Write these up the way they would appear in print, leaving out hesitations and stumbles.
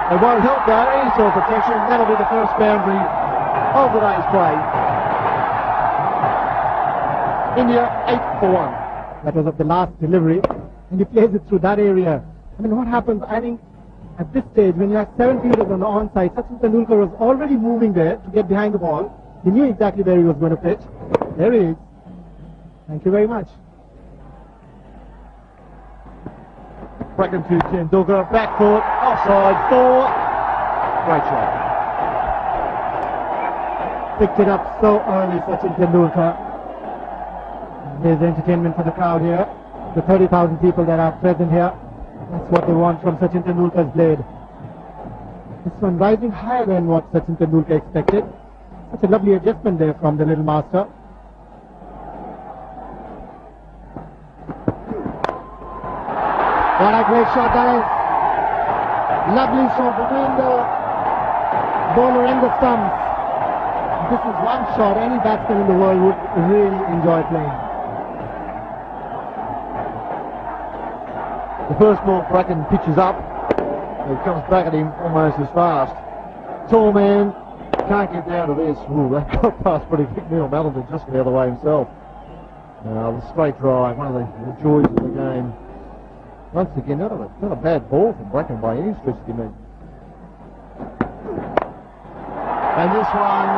It won't help though, any sort of protection. That'll be the first boundary of the day's play. India 8 for 1. That was of the last delivery, and he plays it through that area. I mean, what happens, I think, at this stage, when you have 7 fielders on the onside, Sachin Tendulkar was already moving there to get behind the ball. He knew exactly where he was going to pitch. There he is. Thank you very much. Bracken to Tendulkar, back foot, offside, 4. Great shot. Picked it up so early, Sachin Tendulkar. There's entertainment for the crowd here. The 30,000 people that are present here. That's what they want from Sachin Tendulkar's blade. This one rising higher than what Sachin Tendulkar expected. Such a lovely adjustment there from the little master. What a great shot that is. Lovely shot between the bowler and the stumps. This is one shot any batsman in the world would really enjoy playing. The first ball Bracken pitches up. He comes back at him almost as fast. Tall man, can't get down to this. Ooh, that got past pretty quick. Neil Mellon just got the other way himself. The straight drive, one of the joys of the game. Once again, not a bad ball from Bracken by any stretch of the imagination. And this one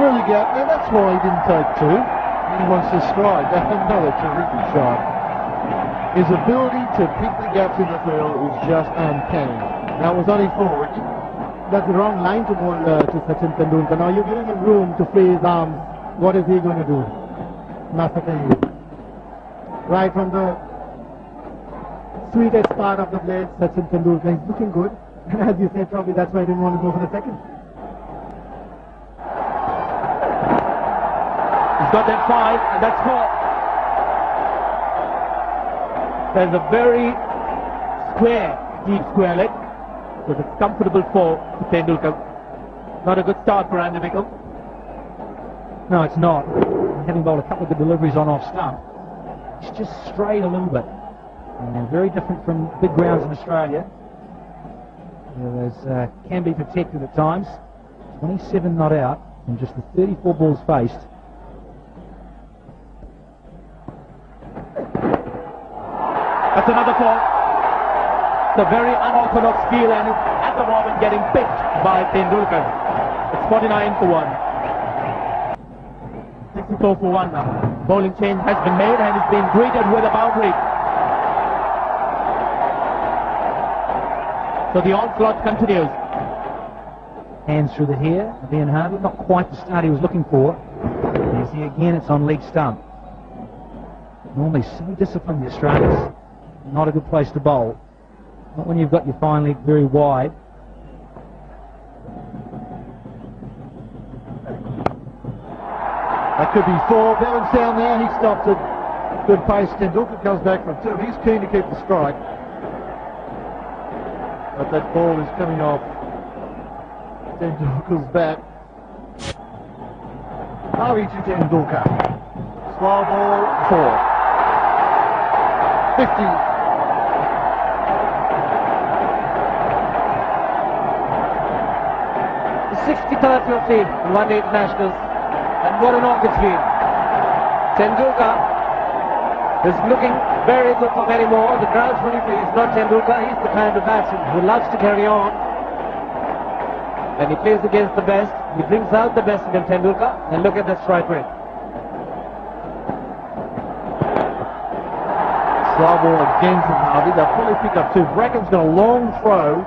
through the gap. Now that's why he didn't take 2. He wants to strike. That's another terrific shot. His ability to pick the gaps in the field is just uncanny. Now it was only 4, Ricky. That's the wrong line to bowl to Sachin Tendulkar. Now you're giving him room to free his arms. What is he going to do? Massacre you. Right from the sweetest part of the blade, Sachin Tendulkar is looking good. And as you said, probably that's why I didn't want to go for the second. He's got that 5, and that's 4. There's a very deep square leg. So it's comfortable for Tendulkar. Not a good start for Andy Mickel. No, it's not. Having bowled a couple of good deliveries on off stump, it's just strayed a little bit. And very different from big grounds in Australia. Those can be protected at times. 27 not out from just the 34 balls faced. That's another 4. It's a very unorthodox field and it's at the moment getting picked by Tendulkar. It's 49 for 1. 64 for 1 now. Bowling change has been made and it's been greeted with a boundary. So the onslaught continues. Hands through the hair, Ben Harvey, not quite the start he was looking for. You see again, it's on leg stump. Normally so disciplined, the Australians. Not a good place to bowl. Not when you've got your fine leg very wide. That could be 4. Balance down there. He stopped it. Good pace. Tendulkar comes back for 2. He's keen to keep the strike. But that ball is coming off Tendulkar's bat. Harvey to Tendulkar. Slow ball, 4. 50. The 63rd field in one-day internationals, and what an August game. Tendulkar is looking very good for many more. The crowd's really pleased. Not Tendulkar, he's the kind of batsman who loves to carry on. When he plays against the best, he brings out the best in Tendulkar, and look at the strike rate. Slow ball again from Harvey. They'll probably pick up 2. Bracken's got a long throw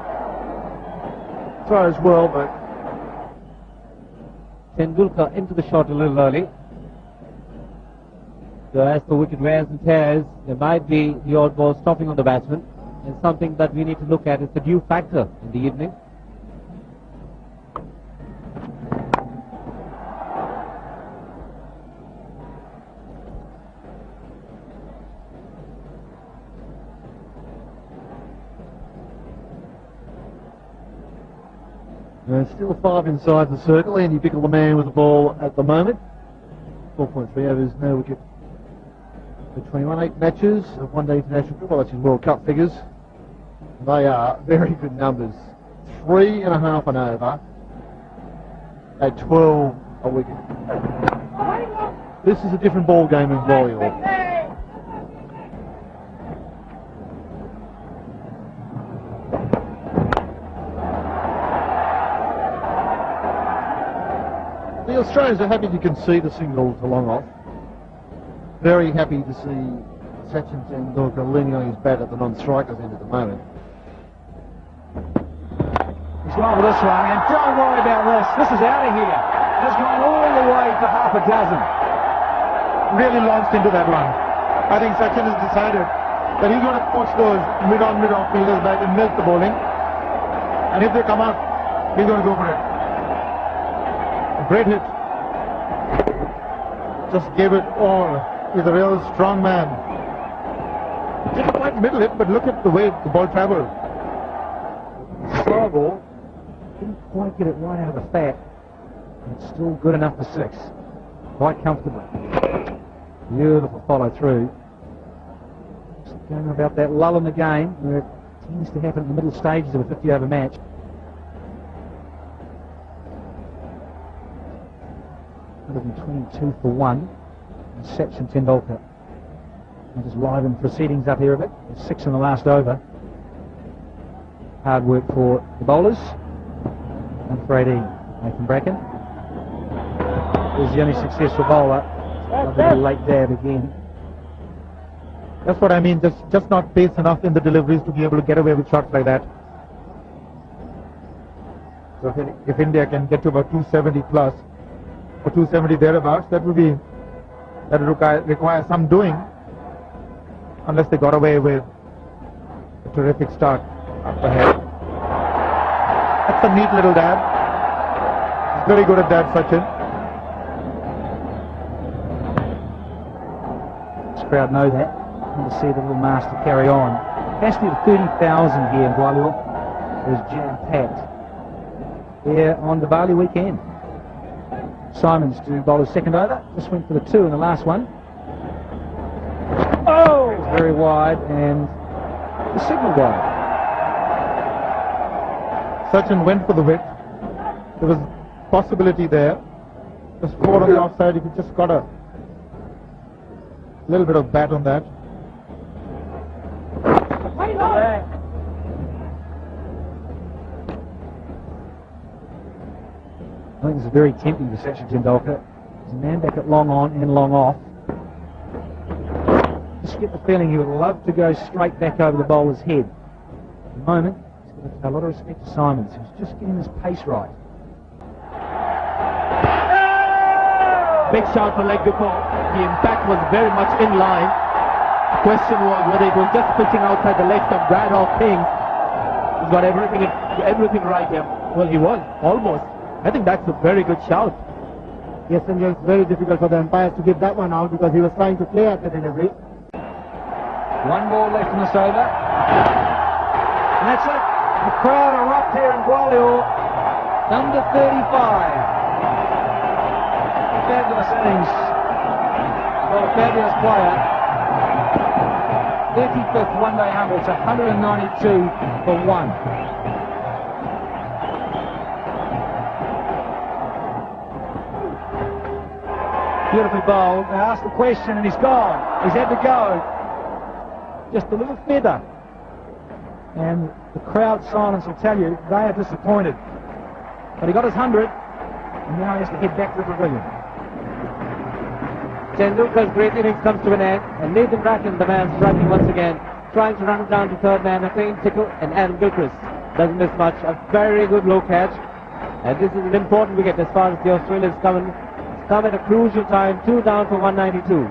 as well, but Tendulkar into the shot a little early. So as the wicket wears and tears, there might be the odd ball stopping on the batsman. And something that we need to look at is the due factor in the evening. Still 5 inside the circle. Andy Bickle, the man with the ball at the moment. 4.3 overs, no wicket for 21. 8 matches of one-day international cricket. Well, that's in World Cup figures. They are very good numbers. 3.5 an over at 12 a wicket. This is a different ball game in Gwalior. The Australians are happy to concede a single to long off. Very happy to see Sachin Tendulkar leaning on his bat at the non-strikers end at the moment. He's gone with this one, and don't worry about this. This is out of here. It's gone all the way for half a dozen. Really launched into that one. I think Sachin has decided that he's going to push those mid-on, mid-off fielders back and milk the bowling. And if they come up, he's going to go for it. A great hit. Just gave it all. He's a real strong man. Didn't quite middle it, but look at the way the ball traveled. Slow ball. Didn't quite get it right out of the fat. It's still good enough for 6. Quite comfortably. Beautiful follow through. Just going about that lull in the game where it tends to happen in the middle stages of a 50 over match. $122 for 1. And Sachin Tendulkar. And just live in proceedings up here a bit. It's 6 in the last over. Hard work for the bowlers. And for 18, Nathan Bracken is the only successful bowler. A little late dab again. That's what I mean, just not pace enough in the deliveries to be able to get away with shots like that. So if India can get to about 270 plus, or 270 thereabouts, that would require some doing, unless they got away with a terrific start up ahead. That's a neat little dab. He's very good at that, Sachin. This crowd know that. And to see the little master carry on. Capacity of 30,000 here in Gwalior is jam-packed here on the Bali weekend. Simons to bowl his second over. Just went for the 2 in the last one. Oh! It's very wide and the signal wide. Sachin went for the width. There was possibility there. Just 4 on the offside. If he just got a little bit of bat on that. I think this is very tempting for Sachin Tendulkar. He's a man back at long on and long off. Just get the feeling he would love to go straight back over the bowler's head. At the moment, he's got a lot of respect to Simons, who's just getting his pace right. Big shot for leg before. The impact was very much in line. The question was whether it was just pitching outside the leg stump. Brad off things. He's got everything right here. Well, he was almost. I think that's a very good shout. Yes, and it's very difficult for the umpires to give that one out because he was trying to play at the delivery. 1 ball left in this over. And that's it. The crowd erupt here in Gwalior. Number 35. Fabulous innings. Well, a fabulous player. 35th one-day 100. It's 192 for 1. Beautifully bowled. They asked the question and he's gone. He's had to go. Just a little feather. And the crowd silence will tell you they are disappointed. But he got his 100 and now he has to head back to the pavilion. Tendulkar's great innings comes to an end, and Nathan Bracken, the man striking once again, trying to run it down to third man, McLean Tickle and Adam Gilchrist. Doesn't miss much. A very good low catch. And this is an important wicket as far as the Australians come at a crucial time. 2 down for 192.